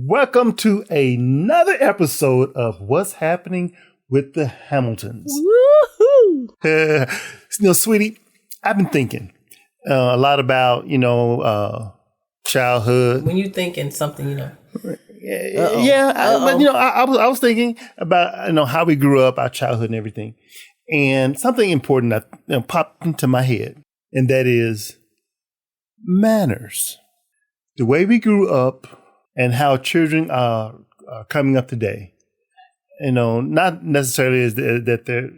Welcome to another episode of What's Happening with the Hamiltons. Woohoo! Sweetie, I've been thinking a lot about, childhood. When you thinking something, But I was thinking about, how we grew up, our childhood and everything. And something important that popped into my head, and that is manners. The way we grew up and how children are coming up today. Not necessarily is that they're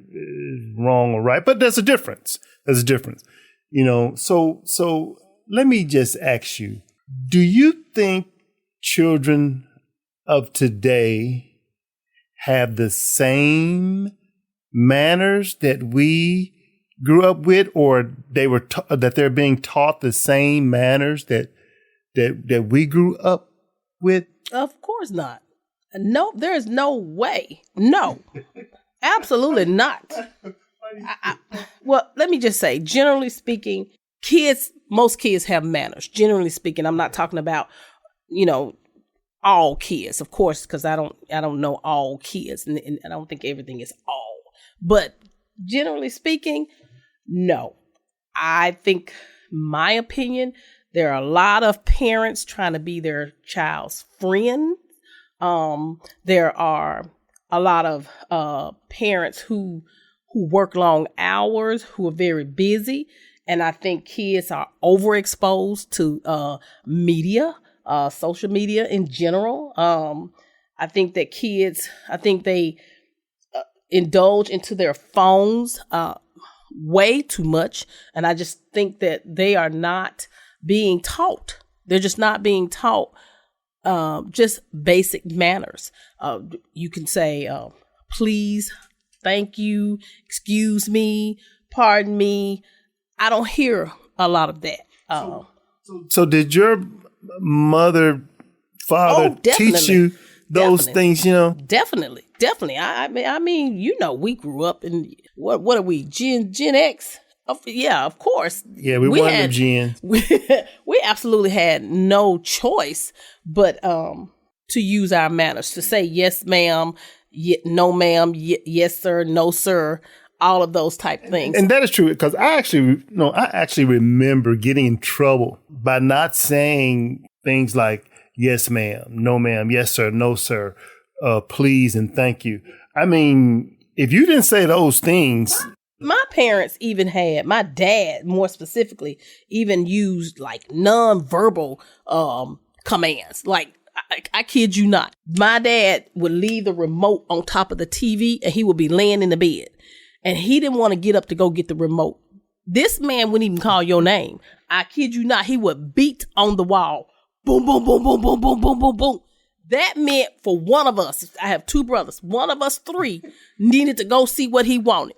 wrong or right, but there's a difference. So let me just ask you, do you think children of today have the same manners that we grew up with, or that they're being taught the same manners that we grew up with? Of course not. No, there is no way. No, absolutely not. Well, let me just say, generally speaking, most kids have manners. Generally speaking, I'm not talking about, all kids, of course, because I don't know all kids, and I don't think everything is all. But generally speaking, no. I think, my opinion, there are a lot of parents trying to be their child's friend. There are a lot of parents who work long hours, who are very busy. And I think kids are overexposed to media, social media in general. I think that kids, they indulge into their phones way too much. And I just think that they are not being taught. They're just not being taught just basic manners. You can say, please, thank you, excuse me, pardon me. I don't hear a lot of that. So did your mother, father teach you those things, Definitely. I mean, we grew up in, what are we, Gen X? Yeah, of course. Yeah, we wanted Gen. We absolutely had no choice but to use our manners, to say yes, ma'am, no, ma'am, yes, sir, no, sir, all of those type things. And that is true, because I actually remember getting in trouble by not saying things like yes, ma'am, no, ma'am, yes, sir, no, sir, please, and thank you. I mean, if you didn't say those things. My parents even had, my dad more specifically, even used like nonverbal commands. Like, I kid you not. My dad would leave the remote on top of the TV and he would be laying in the bed. And he didn't want to get up to go get the remote. This man wouldn't even call your name. I kid you not. He would beat on the wall. Boom, boom, boom, boom, boom, boom, boom, boom, boom. That meant for one of us, I have two brothers, one of us three needed to go see what he wanted.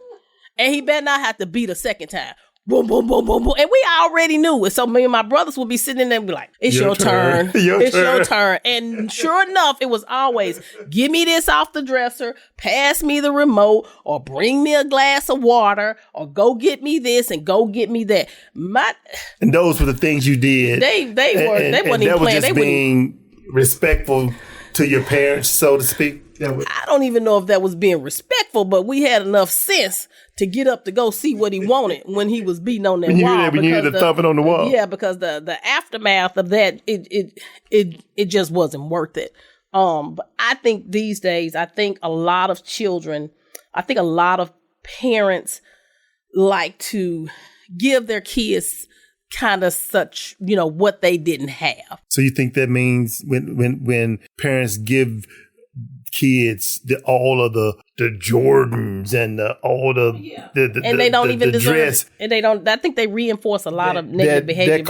And he better not have to beat a second time. Boom, boom, boom, boom, boom. And we already knew it. So me and my brothers would be sitting in there and be like, it's your turn. Your turn. And sure enough, it was always, give me this off the dresser, pass me the remote, or bring me a glass of water, or go get me this and go get me that. And those were the things you did. They weren't even playing. Just being respectful to your parents, so to speak. I don't even know if that was being respectful, but we had enough sense to get up to go see what he wanted when he was beating on that wall. When you hear the thumping on the wall. Yeah, because the aftermath of that, it just wasn't worth it. But I think these days, a lot of parents like to give their kids kind of such, what they didn't have. So you think that means when parents give kids all of the Jordans and they don't even deserve dress, it. And they don't. I think they reinforce a lot of negative behavior.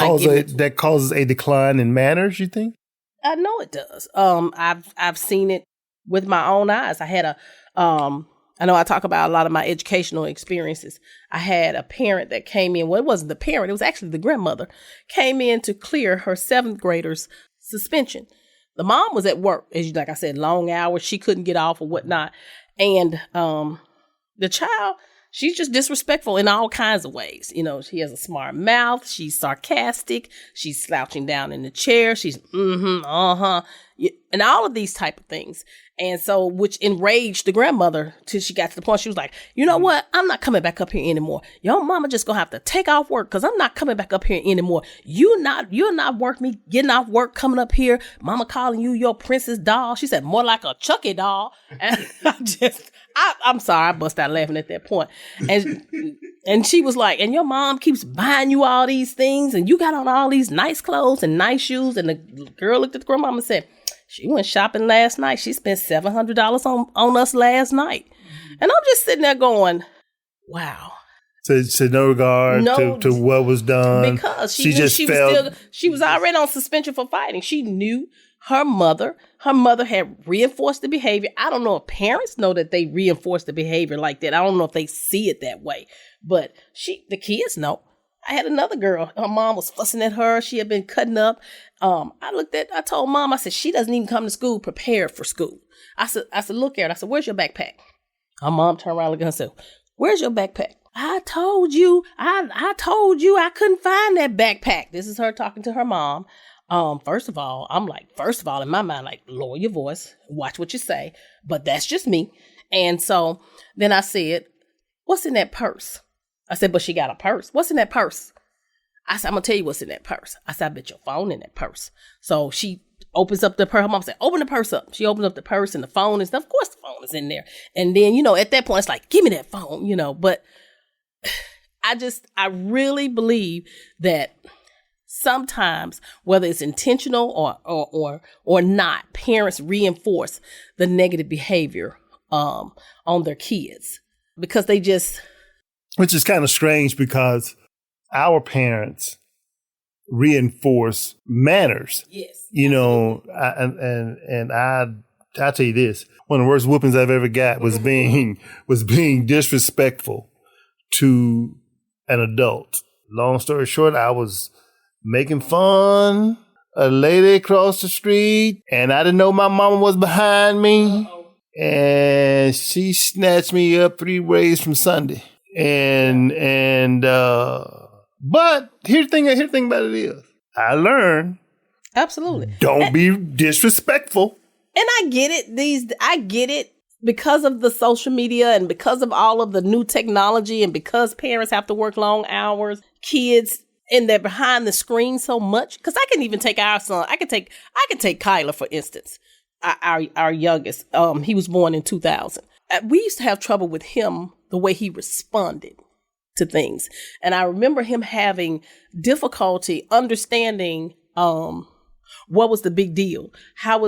That causes a decline in manners, you think? I know it does. I've seen it with my own eyes. I had I know I talk about a lot of my educational experiences. I had a parent that came in. Well, it wasn't the parent. It was actually the grandmother. Came in to clear her 7th grader's suspension. The mom was at work, like I said, long hours. She couldn't get off or whatnot. And the child She's just disrespectful in all kinds of ways. You know, she has a smart mouth. She's sarcastic. She's slouching down in the chair. She's and all of these type of things. And so, which enraged the grandmother till she got to the point she was like, you know what? I'm not coming back up here anymore. Your mama just gonna have to take off work because I'm not coming back up here anymore. You're not worth me getting off work, coming up here. Mama calling you your princess doll. She said, more like a Chucky doll. And I'm sorry, I bust out laughing at that point. And she was like, and your mom keeps buying you all these things and you got on all these nice clothes and nice shoes. And the girl looked at the grandmama and said, she went shopping last night. She spent $700 on us last night. And I'm just sitting there going, wow. So no regard to what was done. Because she was already on suspension for fighting. She knew her mother had reinforced the behavior. I don't know if parents know that they reinforce the behavior like that. I don't know if they see it that way. But the kids know. I had another girl. Her mom was fussing at her. She had been cutting up. I told mom, I said, she doesn't even come to school prepared for school. I said, look at her. I said, where's your backpack? Her mom turned around and said, where's your backpack? I told you I couldn't find that backpack. This is her talking to her mom. First of all, in my mind, like, lower your voice, watch what you say. But that's just me. And so then I said, what's in that purse? I said, but she got a purse. What's in that purse? I said, I'm going to tell you what's in that purse. I said, I bet your phone in that purse. So she opens up the purse. Her mom said, open the purse up. She opens up the purse and the phone and stuff. Of course the phone is in there. And then, at that point, it's like, give me that phone, But I really believe that sometimes, whether it's intentional or not, parents reinforce the negative behavior on their kids because they just... Which is kind of strange because our parents reinforce manners. Yes. I'll tell you this. One of the worst whoopings I've ever got was being disrespectful to an adult. Long story short, I was making fun of a lady across the street and I didn't know my mama was behind me. Uh-oh. And she snatched me up 3 ways from Sunday. But here's the thing about it is, I learned. Absolutely. Don't be disrespectful. And I get it because of the social media and because of all of the new technology and because parents have to work long hours, kids, and they're behind the screen so much. Because I can even take our son. I can take Kyler, for instance, our youngest. He was born in 2000. We used to have trouble with him, the way he responded to things. And I remember him having difficulty understanding what was the big deal. How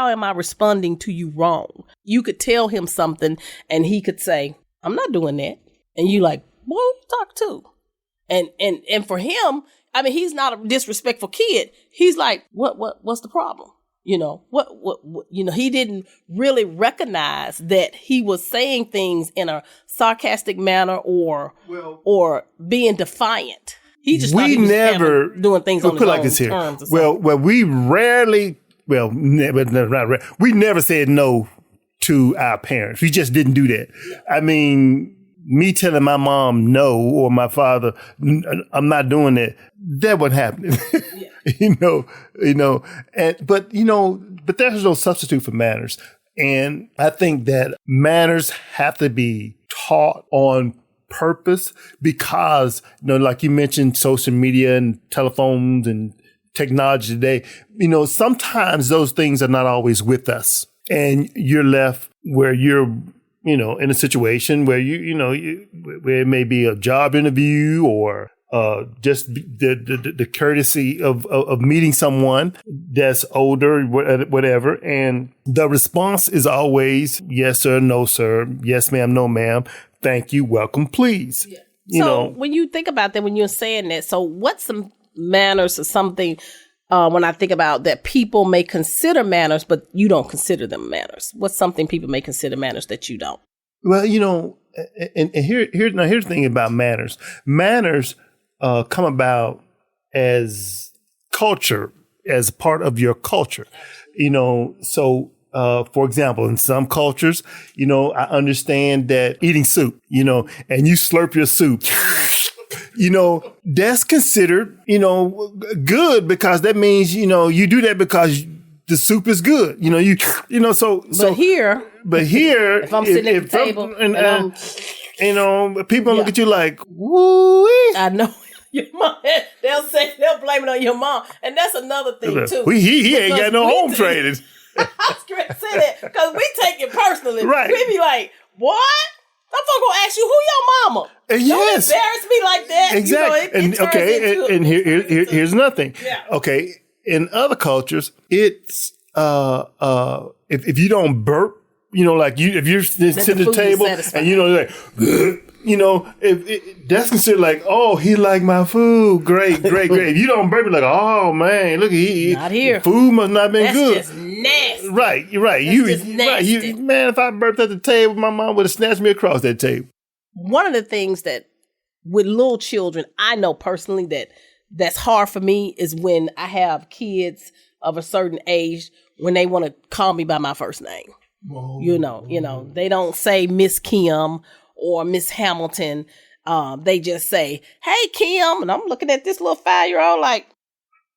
am I responding to you wrong? You could tell him something and he could say, I'm not doing that. And you like, boy, who you talk to? And for him, I mean, he's not a disrespectful kid. He's like, what's the problem? He didn't really recognize that he was saying things in a sarcastic manner or being defiant. He just thought he was doing things on his own terms. We rarely, we never said no to our parents. We just didn't do that. Yeah. I mean, me telling my mom no or my father, I'm not doing that. That wasn't happening. Yeah. But there's no substitute for manners. And I think that manners have to be taught on purpose because, like you mentioned, social media and telephones and technology today, sometimes those things are not always with us. And you're left where you're, in a situation where where it may be a job interview or just the courtesy of meeting someone that's older, whatever. And the response is always, yes, sir, no, sir. Yes, ma'am, no, ma'am. Thank you. Welcome, please. Yeah. When you think about that, when you're saying that, so what's some manners or something when I think about that people may consider manners, but you don't consider them manners? What's something people may consider manners that you don't? Well, and here's the thing about manners. Manners come about as culture, as part of your culture. So for example, in some cultures, I understand that eating soup, and you slurp your soup, that's considered, good because that means, you do that because the soup is good. But here, if I'm sitting at the table and people look at you like, woo. I know. Your mom, they'll blame it on your mom. And that's another thing too. He ain't got no home training. I was going to say that because we take it personally. Right. We be like, what? I'm gonna ask you who your mama. Yes. Don't embarrass me like that. Exactly. And here's another thing. Yeah. Okay. In other cultures, it's if you don't burp, if you're sitting at the table and that's considered like, oh, he like my food. Great. If you don't burp, like, oh man, look, not here. Food must not have been good. That's just nasty. Right. That's just nasty. Man, if I burped at the table, my mom would have snatched me across that table. One of the things that with little children, I know personally that's hard for me is when I have kids of a certain age when they want to call me by my first name. Whoa. They don't say Miss Kim or Miss Hamilton. They just say, hey, Kim. And I'm looking at this little 5-year-old like,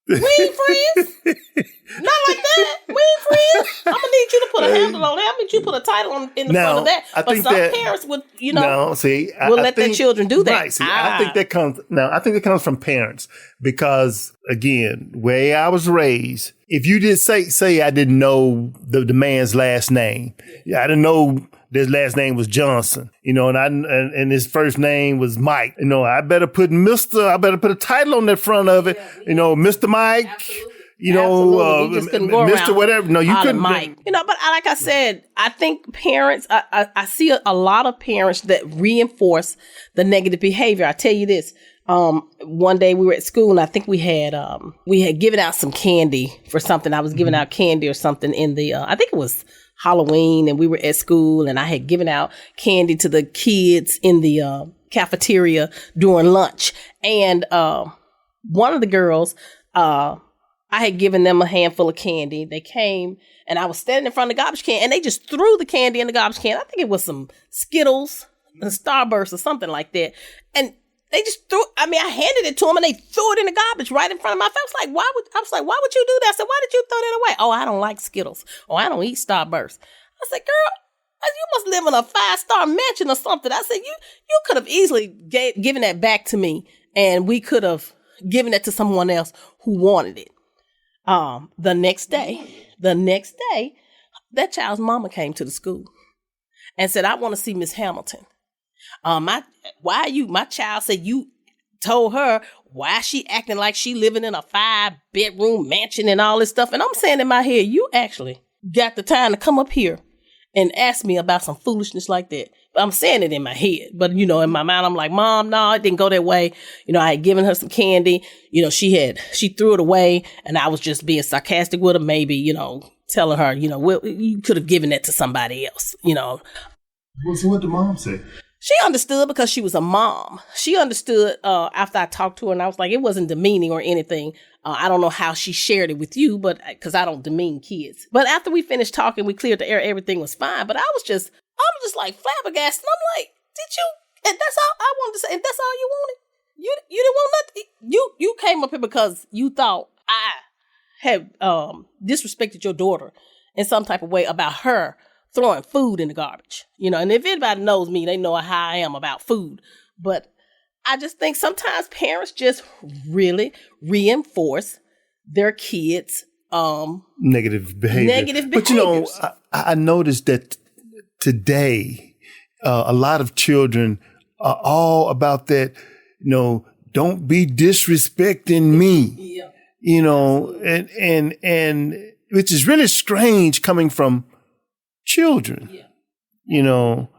we ain't friends. Not like that. We ain't friends. I'm going to need you to put a handle on that. I'm going to need you to put a title in the front of that. But some parents would, will let their children do that. Right. See, I think that comes from parents because, again, way I was raised, if you did say I didn't know the man's last name, I didn't know his last name was Johnson, and his first name was Mike. I better put a title on the front of it, Mr. Mike. Absolutely. You just couldn't go Mr. around whatever. No, you couldn't. Mike. But like I said, I think parents, I see a lot of parents that reinforce the negative behavior. I tell you this. One day we were at school and I think we had given out some candy for something. I was giving out candy or something in the, I think it was Halloween, and we were at school and I had given out candy to the kids in the cafeteria during lunch. And one of the girls, I had given them a handful of candy. They came and I was standing in front of the garbage can and they just threw the candy in the garbage can. I think it was some Skittles and Starburst or something like that. And they just I handed it to them and they threw it in the garbage right in front of my face. I was like, why would you do that? I said, why did you throw that away? Oh, I don't like Skittles. Oh, I don't eat Starburst. I said, girl, you must live in a 5-star mansion or something. I said, you could have easily given that back to me and we could have given it to someone else who wanted it. The next day, that child's mama came to the school and said, I want to see Miss Hamilton. My child said you told her why she acting like she living in a 5-bedroom mansion and all this stuff. And I'm saying in my head, you actually got the time to come up here and ask me about some foolishness like that. But I'm saying it in my head. But, in my mind, I'm like, Mom, no, it didn't go that way. I had given her some candy. She threw it away and I was just being sarcastic with her, maybe, telling her, well, you could have given that to somebody else, Well, so what did Mom say? She understood because she was a mom. She understood after I talked to her, and I was like, it wasn't demeaning or anything. I don't know how she shared it with you, but because I don't demean kids. But after we finished talking, we cleared the air, everything was fine. But I was just like flabbergasted. I'm like, did you? And that's all I wanted to say. And that's all you wanted. You didn't want nothing. You came up here because you thought I had disrespected your daughter in some type of way about her throwing food in the garbage, and if anybody knows me, they know how I am about food. But I just think sometimes parents just really reinforce their kids' negative behavior. But I noticed that today, a lot of children are all about that, don't be disrespecting me, and which is really strange coming from children, and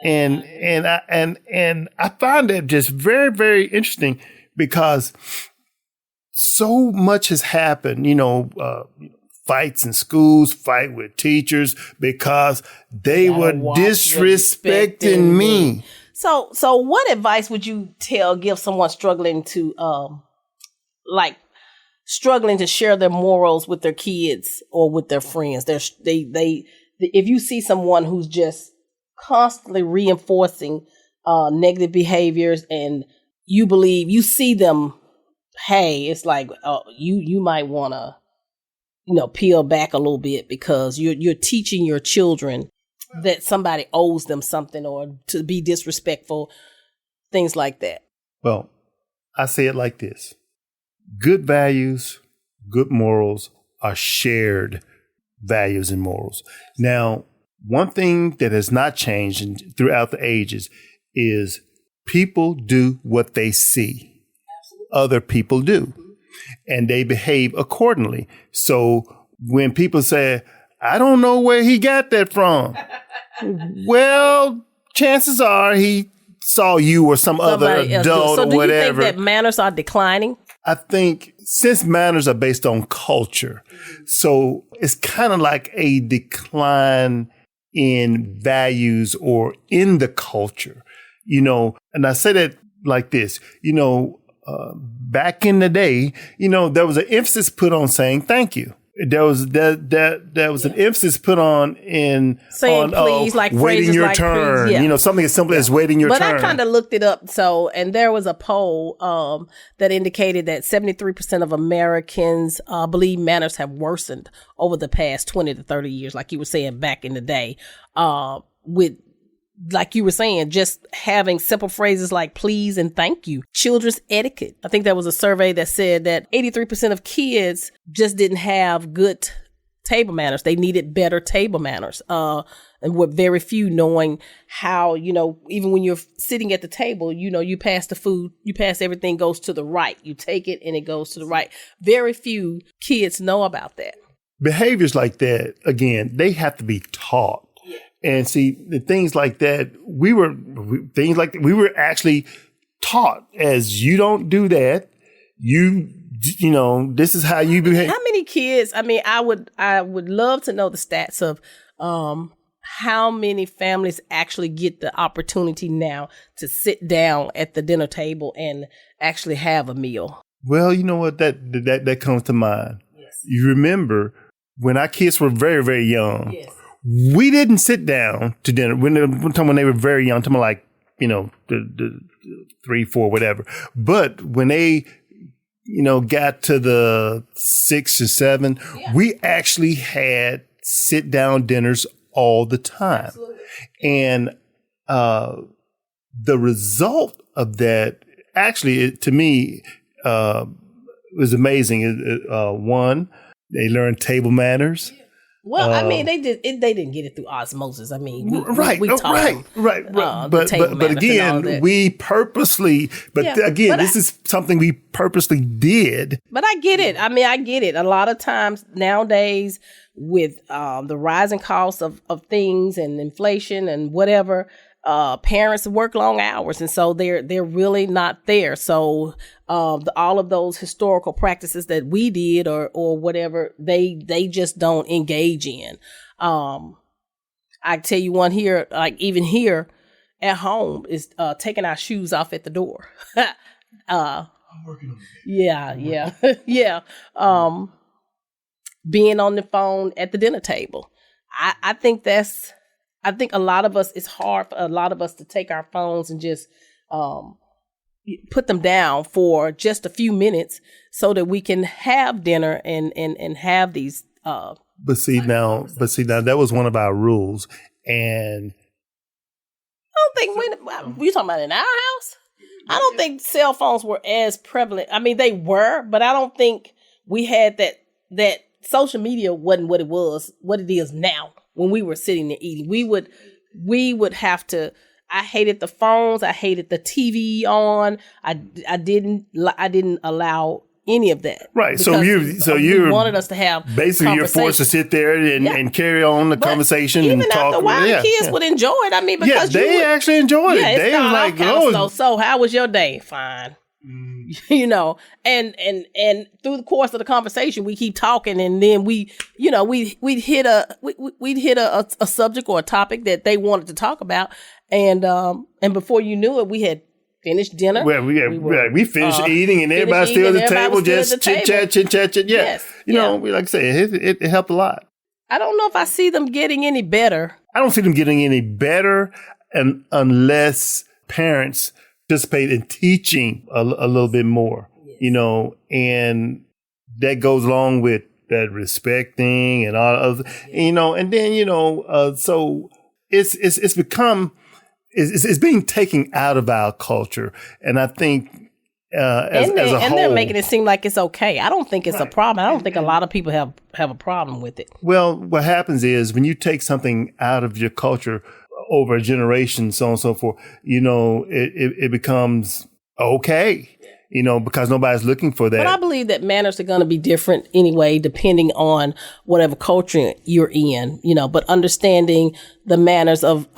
I find that just very, very interesting because so much has happened, fights in schools, fight with teachers because they were disrespecting me. So what advice would you give someone struggling to, struggling to share their morals with their kids or with their friends. If you see someone who's just constantly reinforcing negative behaviors, and you see them, hey, it's like you might want to peel back a little bit, because you're teaching your children that somebody owes them something, or to be disrespectful, things like that. Well, I say it like this. Good values, good morals are shared values and morals. Now, one thing that has not changed throughout the ages is people do what they see other people do, and they behave accordingly. So when people say, I don't know where he got that from, well, chances are he saw you or somebody other adult or whatever. So do you think that manners are declining? I think since manners are based on culture, so it's kind of like a decline in values or in the culture, and I say that like this, back in the day, there was an emphasis put on saying thank you. There was an emphasis put on in saying please, like waiting your like turn. Please, yeah. Something as simple as waiting your turn. But I kind of looked it up. And there was a poll that indicated that 73% of Americans believe manners have worsened over the past 20 to 30 years, like you were saying back in the day, with, like you were saying, just having simple phrases like please and thank you. Children's etiquette. I think there was a survey that said that 83% of kids just didn't have good table manners. They needed better table manners. And with very few knowing how, even when you're sitting at the table, you pass the food, you pass everything goes to the right. You take it and it goes to the right. Very few kids know about that. Behaviors like that, again, they have to be taught. And see, the things like that, we were actually taught as you don't do that. This is how you behave. How many kids? I mean, I would love to know the stats of how many families actually get the opportunity now to sit down at the dinner table and actually have a meal. Well, you know what? That comes to mind. Yes. You remember when our kids were very, very young. Yes. We didn't sit down to dinner when they were very young, like, the 3, 4, whatever. But when they, got to the 6 or 7, we actually had sit down dinners all the time. Absolutely. And the result of that, actually, to me, was amazing. One, they learned table manners. Well, I mean, they didn't get it through osmosis. I mean, we taught them. Right. But again, we purposely. This is something we purposely did. But I get it. I mean, I get it. A lot of times nowadays, with the rising costs of things and inflation and whatever, parents work long hours, and so they're really not there. So all of those historical practices that we did or whatever, they just don't engage in. I tell you one here, like even here at home, is taking our shoes off at the door. I'm working on it. Yeah. Being on the phone at the dinner table. I think a lot of us, it's hard for a lot of us to take our phones and just put them down for just a few minutes so that we can have dinner and have these. But see now, that was one of our rules, and I don't think you talking about in our house. I don't think cell phones were as prevalent. I mean, they were, but I don't think we had that social media wasn't what it is now. When we were sitting there eating, we would have to. I hated the phones. I hated the TV on. I didn't allow any of that. Right. So you wanted us to have basically you're forced to sit there and carry on the conversation even and talk. After a while, kids would enjoy it. I mean, because they actually enjoyed it. They was like, "Oh, so how was your day?" Fine. And through the course of the conversation, we keep talking, and then we'd hit a subject or a topic that they wanted to talk about, and before you knew it, we had finish dinner. Well, we finished eating and everybody still at the table, just chit chat. Yeah. Yes. You know, like I say, it helped a lot. I don't know if I see them getting any better. I don't see them getting any better unless parents participate in teaching a little bit more, you know, and that goes along with that respect thing and all other, you know, and then, you know, so it's become, it's being taken out of our culture. And I think, as a whole. And they're making it seem like it's okay. I don't think it's a problem. I don't think a lot of people have a problem with it. Well, what happens is when you take something out of your culture over a generation, so on and so forth, you know, it becomes okay. You know, because nobody's looking for that. But I believe that manners are going to be different anyway, depending on whatever culture you're in, you know, but understanding the manners of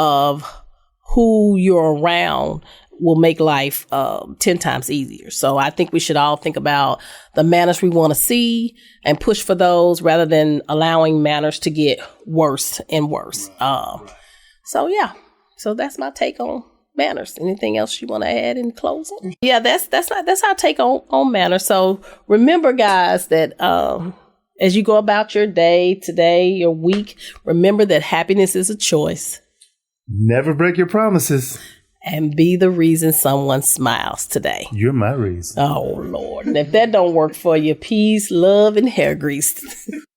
who you're around will make life 10 times easier. So I think we should all think about the manners we want to see and push for those rather than allowing manners to get worse and worse. So, yeah. So that's my take on manners. Anything else you want to add in closing? Yeah, that's our take on manners. So remember, guys, that as you go about your day today, your week, remember that happiness is a choice. Never break your promises. And be the reason someone smiles today. You're my reason. Oh, Lord. And if that don't work for you, peace, love, and hair grease.